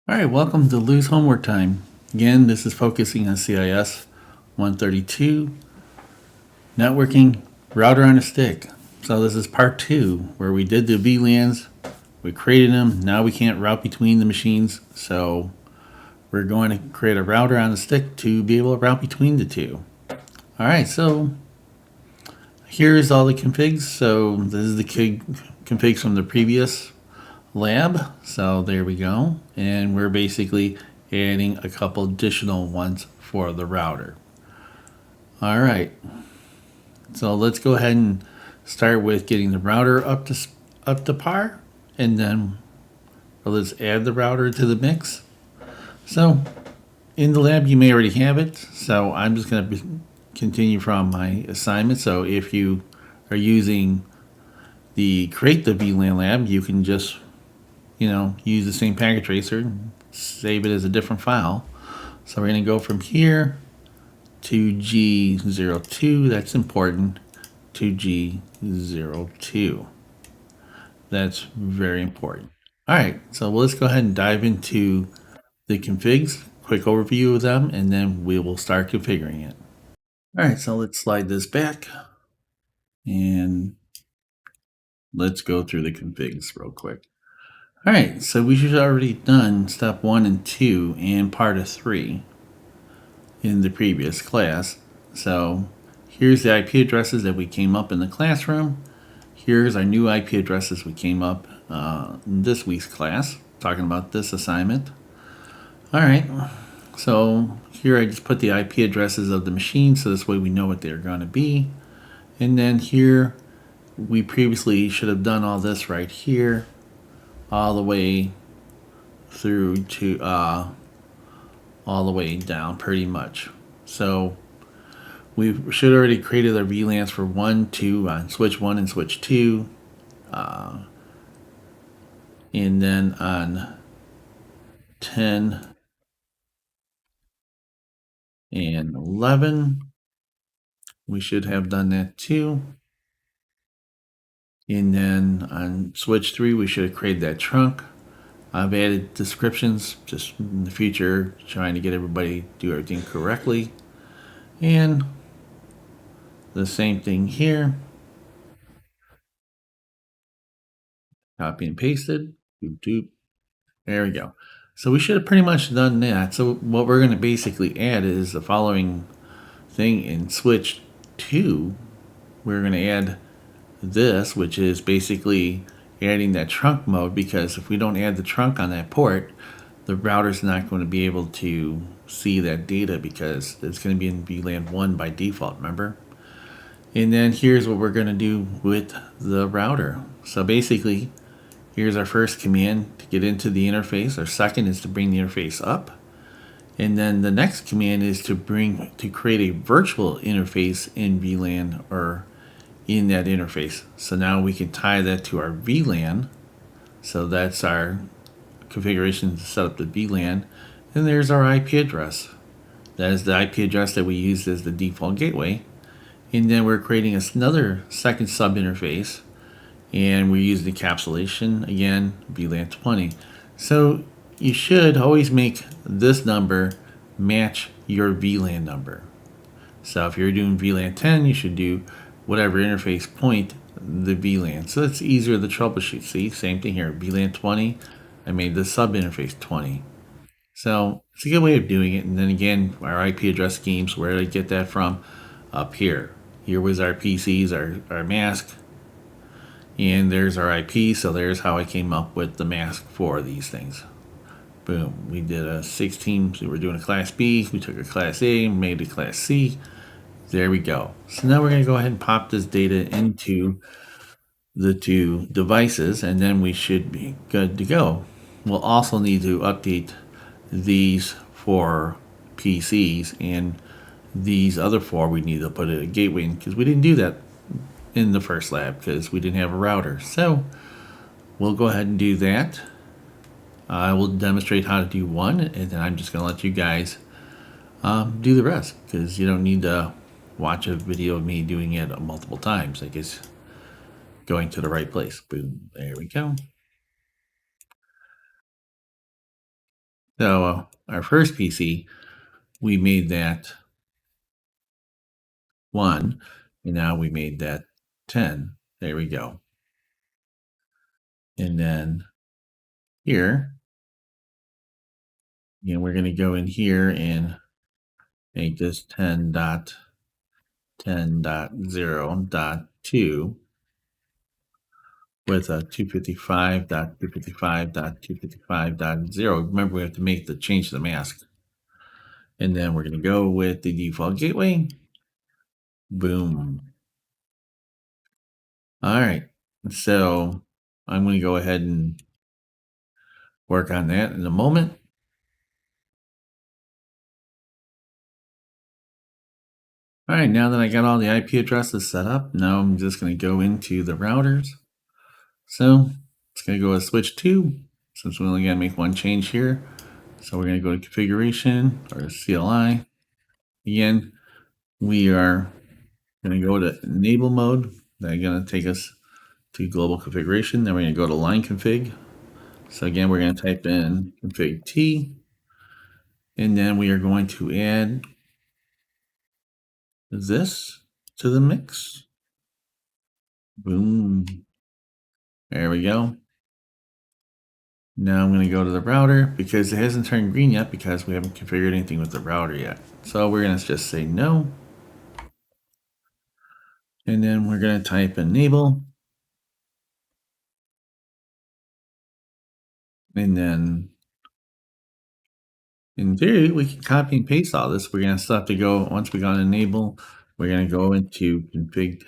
All right, welcome to Lou's Homework Time. Again, this is focusing on CIS 132, networking, router on a stick. So this is part 2, where we did the VLANs, we created them, now we can't route between the machines, so we're going to create a router on a stick to be able to route between the two. All right, so here's all the configs. So this is the configs from the previous lab. So there we go. And we're basically adding a couple additional ones for the router. All right. So let's go ahead and start with getting the router up to par, and then let's add the router to the mix. So in the lab, you may already have it. So I'm just going to continue from my assignment. So if you are using the create the VLAN lab, you can just use the same packet tracer and save it as a different file. So we're going to go from here to G02. That's important. To G02. That's very important. All right, so let's go ahead and dive into the configs, quick overview of them, and then we will start configuring it. All right, so let's slide this back and let's go through the configs real quick. All right, so we should have already done step 1 and 2 and part of 3 in the previous class. So here's the IP addresses that we came up in the classroom. Here's our new IP addresses we came up in this week's class, talking about this assignment. All right, so here I just put the IP addresses of the machine, so this way we know what they're going to be. And then here, we previously should have done all this right here, all the way through to all the way down pretty much. So we should have already created our VLANs for 1, 2 on switch 1 and switch 2. And then on 10 and 11, we should have done that too. And then on switch 3, we should have created that trunk. I've added descriptions just in the future, trying to get everybody to do everything correctly. And the same thing here. Copy and pasted. Doop, doop. There we go. So we should have pretty much done that. So what we're going to basically add is the following thing in switch 2. We're going to add this, which is basically adding that trunk mode, because if we don't add the trunk on that port, the router's not going to be able to see that data because it's going to be in VLAN 1 by default, remember? And then here's what we're going to do with the router. So basically, here's our first command to get into the interface. Our second is to bring the interface up. And then the next command is to create a virtual interface in VLAN or in that interface. So now we can tie that to our VLAN. So that's our configuration to set up the VLAN. And there's our IP address. That is the IP address that we used as the default gateway. And then we're creating another second sub interface, and we're using encapsulation again, VLAN 20. So you should always make this number match your VLAN number. So if you're doing VLAN 10, you should do whatever interface point the VLAN. So it's easier to troubleshoot. See, same thing here. VLAN 20, I made the sub interface 20. So it's a good way of doing it. And then again, our IP address schemes, where did I get that from? Up here. Here was our PCs, our mask. And there's our IP. So there's how I came up with the mask for these things. Boom. We did a 16. So we're doing a class B. We took a class A, made a class C. There we go. So now we're going to go ahead and pop this data into the two devices, and then we should be good to go. We'll also need to update these 4 PCs, and these other 4 we need to put a gateway in, because we didn't do that in the first lab because we didn't have a router. So we'll go ahead and do that. I will demonstrate how to do one, and then I'm just going to let you guys do the rest, because you don't need to watch a video of me doing it multiple times. I guess going to the right place. Boom. There we go. So our first PC, we made that 1, and now we made that 10. There we go. And then here, again, we're going to go in here and make this 10.10.0.2 with a 255.255.255.0. Remember, we have to make the change to the mask. And then we're going to go with the default gateway. Boom. All right. So I'm going to go ahead and work on that in a moment. All right, now that I got all the IP addresses set up, now I'm just going to go into the routers. So it's going to go with switch 2, since we're only going to make one change here. So we're going to go to configuration or CLI. Again, we are going to go to enable mode. That's going to take us to global configuration. Then we're going to go to line config. So again, we're going to type in config T. And then we are going to add this to the mix. Boom. There we go. Now I'm going to go to the router because it hasn't turned green yet because we haven't configured anything with the router yet. So we're going to just say no. And then we're going to type enable. And then in theory, we can copy and paste all this. We're going to still have to go, once we got enable, we're going to go into config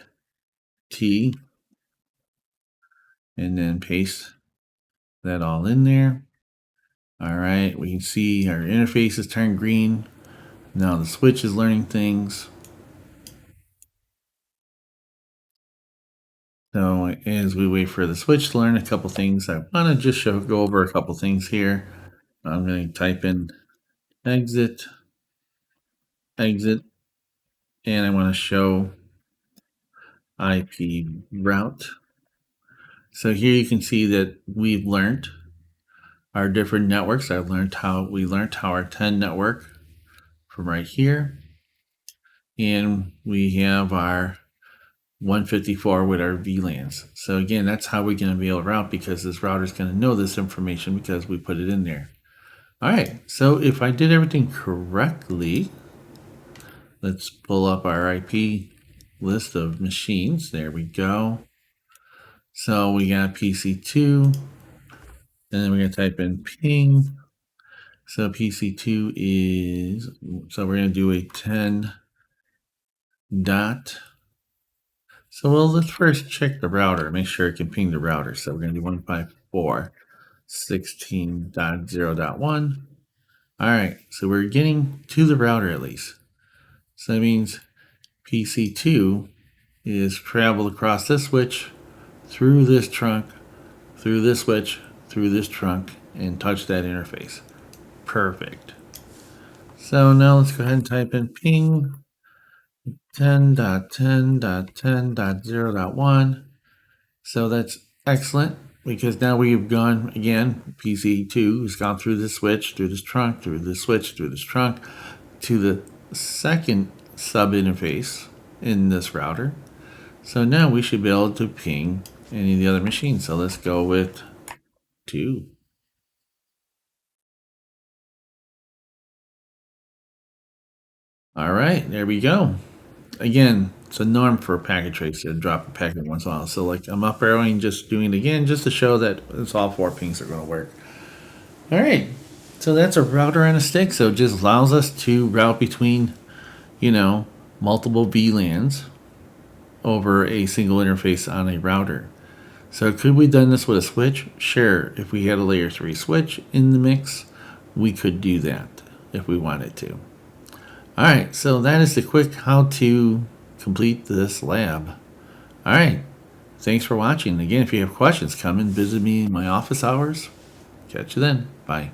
T and then paste that all in there. All right, we can see our interface has turned green. Now the switch is learning things. So as we wait for the switch to learn a couple things, I want to just go over a couple things here. I'm going to type in exit, and I want to show IP route. So here you can see that we've learned our different networks. We learned how our 10 network from right here, and we have our 154 with our VLANs. So again, that's how we're going to be able to route, because this router is going to know this information because we put it in there. All right, so if I did everything correctly, let's pull up our IP list of machines. There we go. So we got PC2, and then we're going to type in ping. So PC2 is, so we're going to do a 10 dot. So let's first check the router, make sure it can ping the router. So we're going to do 154.16.0.1. All right, so we're getting to the router at least. So that means PC2 is traveled across this switch, through this trunk, through this switch, through this trunk, and touch that interface. Perfect. So now let's go ahead and type in ping 10.10.10.0.1. So that's excellent, because now we've gone, again, PC2 has gone through this switch, through this trunk, through this switch, through this trunk, to the second sub interface in this router. So now we should be able to ping any of the other machines. So let's go with 2. All right, there we go. Again, it's a norm for a packet trace to drop a packet once in a while. So like I'm up arrowing, just doing it again, just to show that it's all 4 pings are going to work. All right, so that's a router and a stick. So it just allows us to route between, multiple VLANs over a single interface on a router. So could we done this with a switch? Sure. If we had a layer 3 switch in the mix, we could do that if we wanted to. All right, so that is the quick how to complete this lab. All right, thanks for watching. Again, if you have questions, come and visit me in my office hours. Catch you then. Bye.